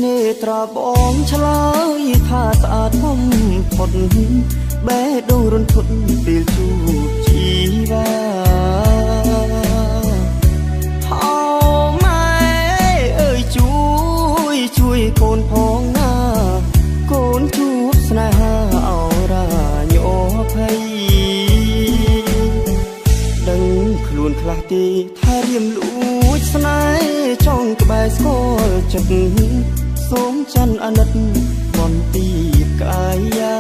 នេត្រាបងឆ្លើយថាស្អាតបំផុតបេះដូងរន្ធត់ពេលជួបជីវ៉ាហៅម៉ែអើយជួយកូនផងណាកូនជួបស្នេហាអរាញអភ័យដឹងខ្លួនខ្លះទេថារៀមលួចស្នេហ៍ចង់ក្បែរស្គាល់ចិត្តសូមច័ន្ទអាណិតបន្ទាបកាយា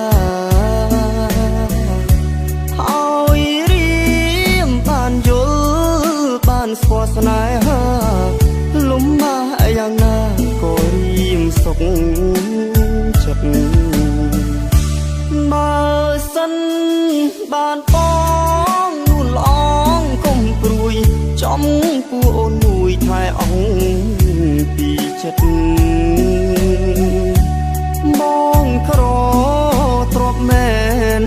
ហើយរៀមបានយល់បានស្គាល់ស្នេហាលំបាកយ៉ាងណាក៏រៀមសុខចិត្តបើសិនបានបងនួនល្អងកុំព្រួយចំពោះអូនមួយថែអង្គពីចិត្តបងក្រទ្របមែន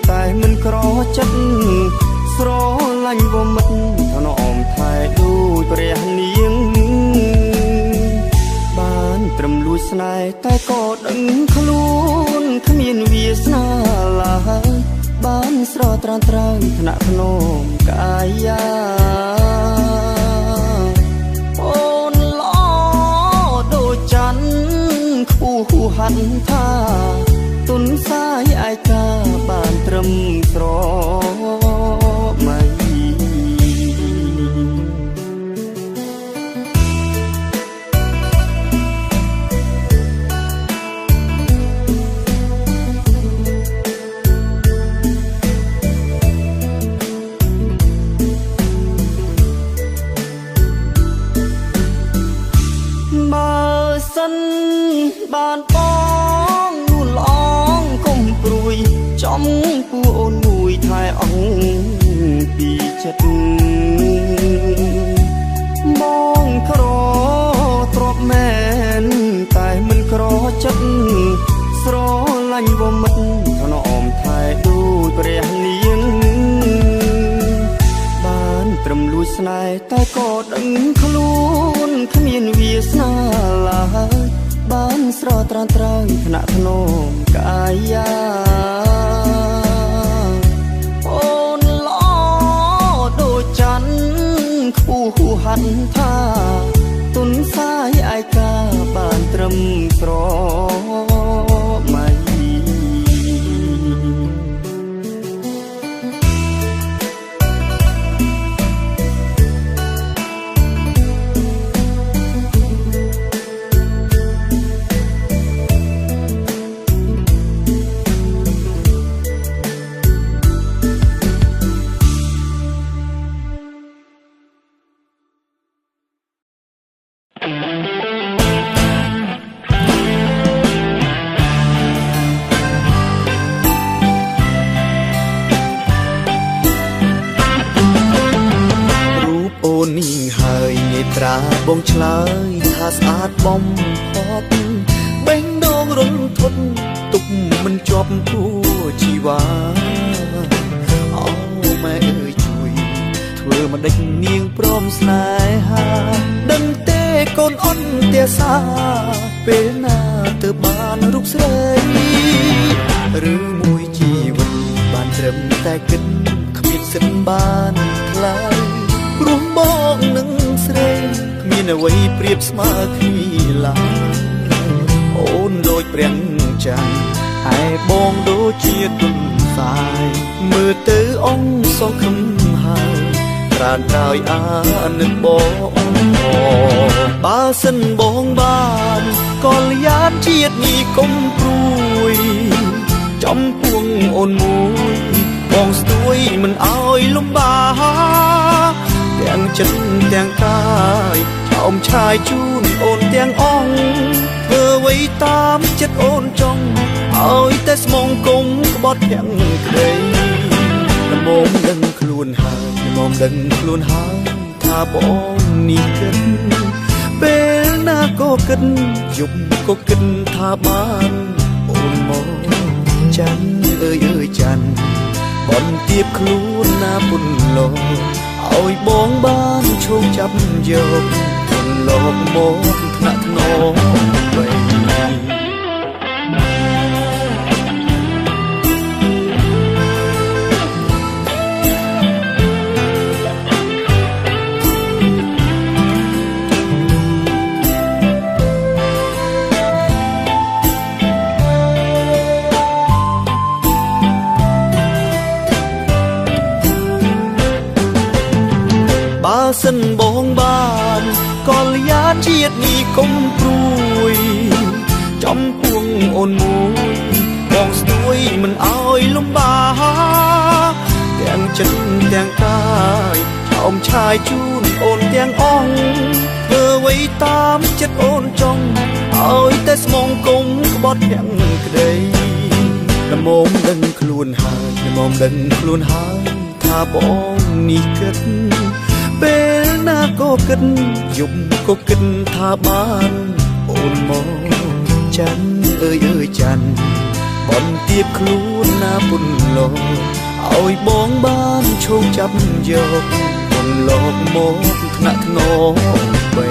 តែមិនក្រចិត្តស្រឡាញ់វមិត្តថនអមថែដូចព្រះនាងបានត្រឹមលួចស្នេហ៍តែក៏ដឹងខ្លួនគ្មានវាសនាឡើយបានស្រត្រានត្រង់ថ្នាក់ភ្នំកាយាអូនល្អដូចច័ន្ទខ្ពស់ហួហាត់ថាទុនសាយឯកាបានត្រឹមស្រមៃសិនបានបងនួនល្អងកុំព្រួយចំពោះអូនមួយថែអង្គពីចិត្តបងក្រទ្របមែនតែមិនក្រចិត្តស្រឡាញ់វមិត្តថនអមថែដូចព្រះនាងបានត្រឹមលួចស្នេហ៍តែក៏ដឹងខ្លួនគ្មានវាសនាឡើយបានស្រត្រានត្រង់ថ្នាក់ភ្នំកាយាអូនល្អដូចច័ន្ទខ្ពស់ហួហាត់ថាទុនសាយឯកាបានត្រឹមស្រមៃបងឆ្លើយថាស្អាតបំផុតបេះដូងរន្ធត់ទុកមិនជាប់គួជីវ៉ាអូម៉ែអើយជួយធ្វើមិនដេចនាងព្រមស្នេហាដឹងទេកូនអន់ទាសាពេលណាទើបបានរូបស្រីឬមួយជីវិតបានត្រឹមតែគិតគ្មានសិនបានថ្លៃព្រោះបងនឹងស្រីមានអ្វីប្រៀបស្មើគ្នាឡើយអូនដូចព្រះច័ន្ទឯបងដូចជាទុនសាយមើលទៅអង្គសង្ឃឹមហើយត្រានត្រើយអានិតបងបើសិនបងបានកល្យានជាតិនេះកុំព្រួយចំពោះអូនមួយបងស្ទួយមិនអោយលំបាកទាំងចិត្តទាំងកាយឆោមឆាយជូនអូនទាំងអង្គធ្វើអ្វីតាមចិត្តអូនចង់ឲ្យតែស្មងគង់ក្បត់ទាំងក្តីល្មមដឹងខ្លួនហើយល្មមដឹងខ្លួនហើយថាបងនេះគិតពេលណាក៏គិតយប់ក៏គិតថាបានអូនមកច័ន្ទអើយច័ន្ទបន្ទាបខ្លួនណាពុនលោឲ្យបងបានឈោងចាប់យកលោកមកថ្នាក់ថ្នមវិញ បើសិនបងបានក៏លយ៉ាជាតិនេះកុំព្រួយចំពោះអូនមួយបងស្ទួយមិនអោយលំបាកទាំងចិត្តទាំងកាយឆោមឆាយជូនអូនទាំងអងធ្វើអ្វីតាមចិត្តអូនចង់ឲ្យតែស្មងគុំក្បត់ទាំងក្តីល្មមដឹងខ្លួនហើយល្មមដឹងខ្លួនហើយថាបងនេះគិតពេលណាក៏គិតយប់ក៏គិតថាបានអូនមកច័ន្ទអើយអើយច័ន្ទបន្ទាបខ្លួនណាពុនលោកឲ្យបងបានឈោងចាប់យកពុនលោកមកថ្នាក់ថ្នមបី